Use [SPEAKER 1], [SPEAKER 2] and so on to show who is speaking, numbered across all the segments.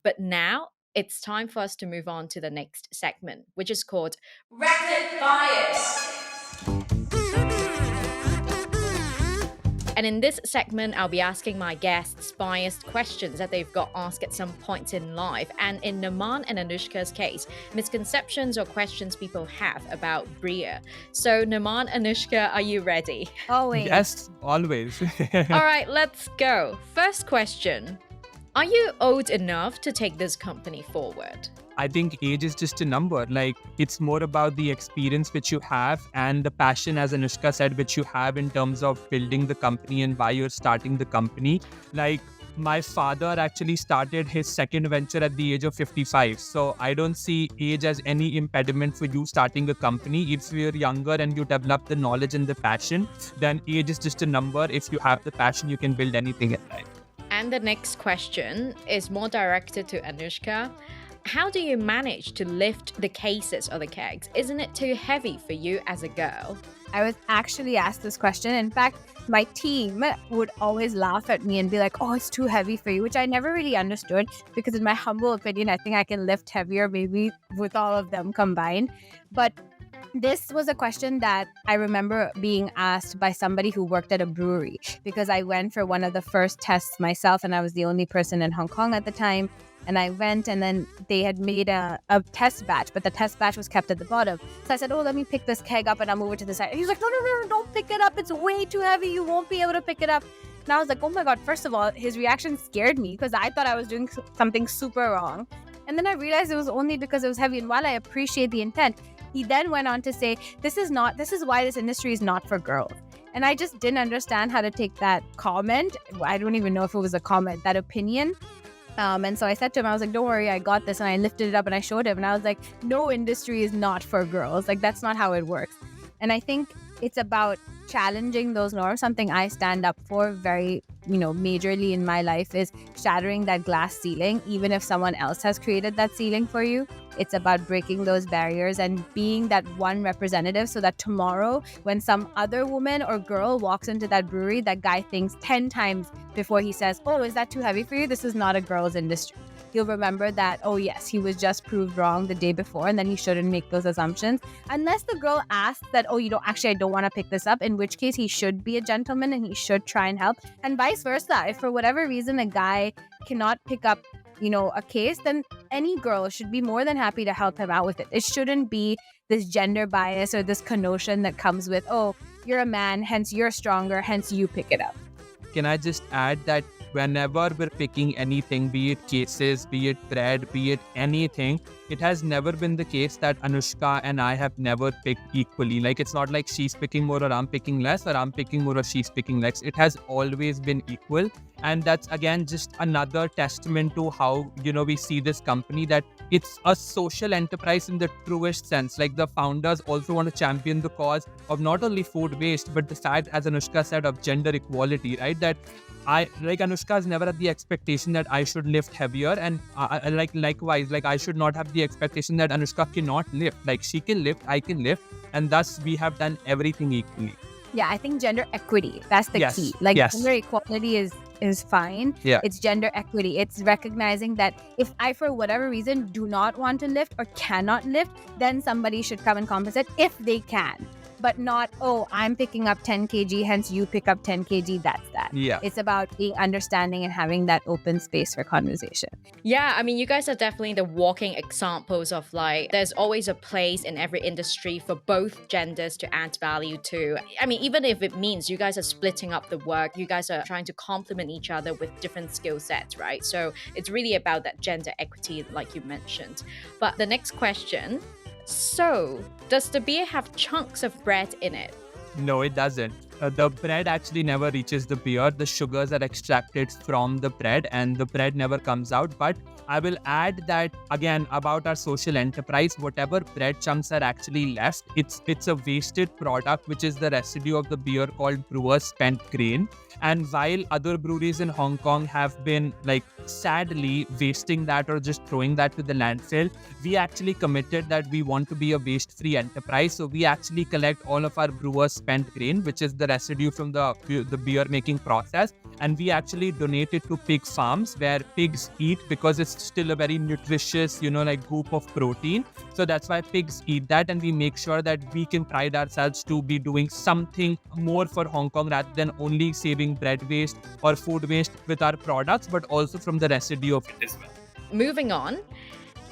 [SPEAKER 1] But now it's time for us to move on to the next segment, which is called Rapid Bias. And in this segment, I'll be asking my guests biased questions that they've got asked at some points in life. And in Naman and Anushka's case, misconceptions or questions people have about Bria. So, Naman, Anushka, are you ready?
[SPEAKER 2] Always.
[SPEAKER 3] Yes, always.
[SPEAKER 1] All right, let's go. First question. Are you old enough to take this company forward?
[SPEAKER 3] I think age is just a number. Like, it's more about the experience which you have and the passion, as Anushka said, which you have in terms of building the company and why you're starting the company. Like, my father actually started his second venture at the age of 55. So I don't see age as any impediment for you starting a company. If you're younger and you develop the knowledge and the passion, then age is just a number. If you have the passion, you can build anything in life.
[SPEAKER 1] And the next question is more directed to Anushka. How do you manage to lift the cases or the kegs? Isn't it too heavy for you as a girl?
[SPEAKER 2] I was actually asked this question. In fact, my team would always laugh at me and be like, oh, it's too heavy for you, which I never really understood because in my humble opinion, I think I can lift heavier maybe with all of them combined. But this was a question that I remember being asked by somebody who worked at a brewery because I went for one of the first tests myself and I was the only person in Hong Kong at the time. And I went and then they had made a test batch, but the test batch was kept at the bottom. So I said, oh, let me pick this keg up and I'll move it to the side. And he's like, no, don't pick it up. It's way too heavy. You won't be able to pick it up. And I was like, oh my God, first of all, his reaction scared me because I thought I was doing something super wrong. And then I realized it was only because it was heavy. And while I appreciate the intent, he then went on to say, this is why this industry is not for girls. And I just didn't understand how to take that comment. I don't even know if it was a comment, that opinion. And so I said to him, I was like, don't worry, I got this. And I lifted it up and I showed him. And I was like, no industry is not for girls. Like, that's not how it works. And I think it's about challenging those norms. Something I stand up for very, majorly in my life is shattering that glass ceiling. Even if someone else has created that ceiling for you, it's about breaking those barriers and being that one representative so that tomorrow when some other woman or girl walks into that brewery, that guy thinks 10 times before he says, oh, is that too heavy for you? This is not a girl's industry. He'll remember that, oh yes, he was just proved wrong the day before and then he shouldn't make those assumptions. Unless the girl asks that, oh, I don't want to pick this up, in which case he should be a gentleman and he should try and help. And vice versa. If for whatever reason a guy cannot pick up a case, then any girl should be more than happy to help him out with it. It shouldn't be this gender bias or this connotation that comes with, oh, you're a man, hence you're stronger, hence you pick it up.
[SPEAKER 3] Can I just add that whenever we're picking anything, be it cases, be it bread, be it anything, it has never been the case that Anushka and I have never picked equally. Like, it's not like she's picking more or I'm picking less or I'm picking more or she's picking less. It has always been equal. And that's, again, just another testament to how, we see this company, that it's a social enterprise in the truest sense. Like, the founders also want to champion the cause of not only food waste, but the fact, as Anushka said, of gender equality, right? That Anushka has never had the expectation that I should lift heavier, and likewise, I should not have the expectation that Anushka cannot lift. Like, she can lift, I can lift, and thus we have done everything equally.
[SPEAKER 2] Yeah, I think gender equity, that's the key. Gender equality is fine.
[SPEAKER 3] Yeah.
[SPEAKER 2] It's gender equity. It's recognizing that if I, for whatever reason, do not want to lift or cannot lift, then somebody should come and compensate if they can. But not, oh, I'm picking up 10 kg, hence you pick up 10 kg, that's that.
[SPEAKER 3] Yeah.
[SPEAKER 2] It's about being understanding and having that open space for conversation.
[SPEAKER 1] Yeah, I mean, you guys are definitely the walking examples of there's always a place in every industry for both genders to add value to. I mean, even if it means you guys are splitting up the work, you guys are trying to complement each other with different skill sets, right? So it's really about that gender equity, like you mentioned. But the next question, so does the beer have chunks of bread in it?
[SPEAKER 3] No, it doesn't. The bread actually never reaches the beer. The sugars are extracted from the bread and the bread never comes out. But I will add that, again, about our social enterprise, whatever bread chunks are actually left, it's a wasted product, which is the residue of the beer called brewer's spent grain. And while other breweries in Hong Kong have been like sadly wasting that or just throwing that to the landfill, we actually committed that we want to be a waste-free enterprise. So we actually collect all of our brewers' spent grain, which is the residue from the beer making process, and we actually donate it to pig farms where pigs eat, because it's still a very nutritious, like goop of protein. So that's why pigs eat that, and we make sure that we can pride ourselves to be doing something more for Hong Kong rather than only saving bread waste or food waste with our products, but also from the residue of it as well.
[SPEAKER 1] Moving on,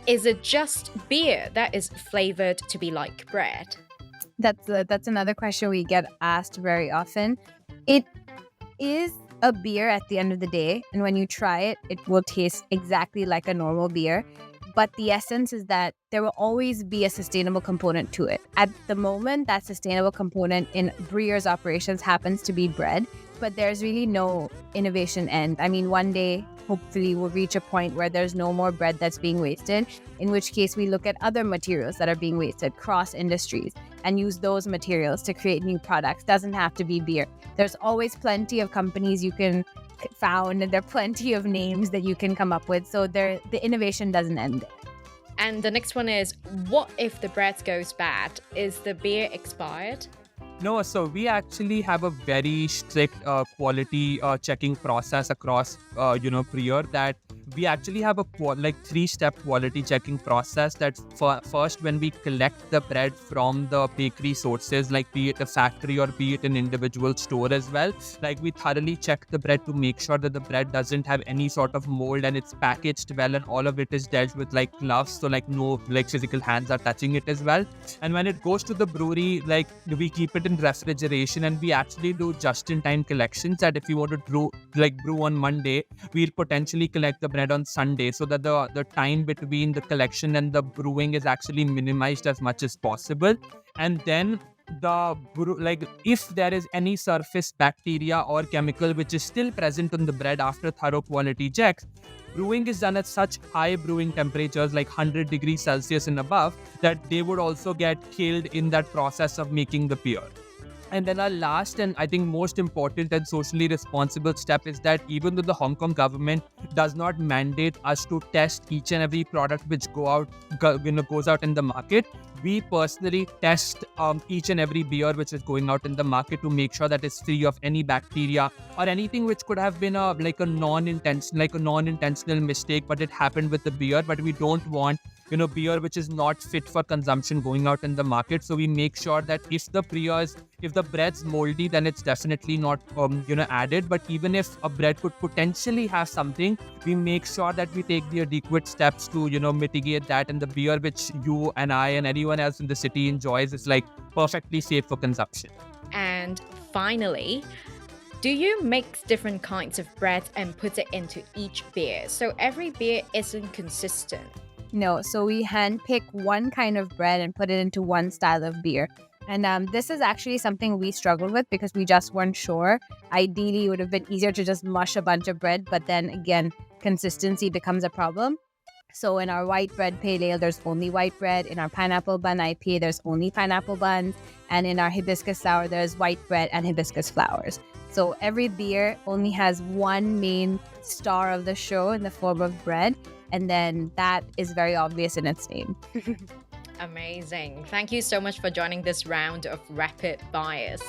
[SPEAKER 1] is it just beer that is flavored to be like bread?
[SPEAKER 2] That's another question we get asked very often. It is a beer at the end of the day, and when you try it, it will taste exactly like a normal beer. But the essence is that there will always be a sustainable component to it. At the moment, that sustainable component in Breer's operations happens to be bread, but there's really no innovation end. I mean, one day, hopefully, we'll reach a point where there's no more bread that's being wasted, in which case we look at other materials that are being wasted cross industries and use those materials to create new products. Doesn't have to be beer. There's always plenty of companies you can found, and there are plenty of names that you can come up with. So the innovation doesn't end there.
[SPEAKER 1] And the next one is, what if the bread goes bad? Is the beer expired?
[SPEAKER 3] No, so we actually have a very strict quality checking process across, Breer, that we actually have a 3-step quality checking process. That first, when we collect the bread from the bakery sources, like be it a factory or be it an individual store as well, like we thoroughly check the bread to make sure that the bread doesn't have any sort of mold and it's packaged well, and all of it is dealt with like gloves, so like no physical hands are touching it as well. And when it goes to the brewery, like we keep it in refrigeration, and we actually do just-in-time collections, that if you want to brew on Monday, we'll potentially collect the bread on Sunday, so that the time between the collection and the brewing is actually minimized as much as possible. And then if there is any surface bacteria or chemical which is still present on the bread after thorough quality checks, brewing is done at such high brewing temperatures, like 100 degrees Celsius and above, that they would also get killed in that process of making the beer. And then our last and I think most important and socially responsible step is that even though the Hong Kong government does not mandate us to test each and every product which goes out in the market, we personally test each and every beer which is going out in the market to make sure that it's free of any bacteria or anything which could have been a non-intentional mistake, but it happened with the beer. But we don't want beer which is not fit for consumption going out in the market. So we make sure that if the bread's moldy, then it's definitely not added. But even if a bread could potentially have something, we make sure that we take the adequate steps to mitigate that, and the beer which you and I and anyone else in the city enjoys is like perfectly safe for consumption.
[SPEAKER 1] And finally, do you mix different kinds of bread and put it into each beer, so every beer isn't consistent?
[SPEAKER 2] No, so we handpick one kind of bread and put it into one style of beer. And this is actually something we struggled with because we just weren't sure. Ideally, it would have been easier to just mush a bunch of bread, but then again, consistency becomes a problem. So in our white bread pale ale, there's only white bread. In our pineapple bun IPA, there's only pineapple buns. And in our hibiscus sour, there's white bread and hibiscus flowers. So every beer only has one main star of the show in the form of bread. And then that is very obvious in its name.
[SPEAKER 1] Amazing. Thank you so much for joining this round of Rapid Bias.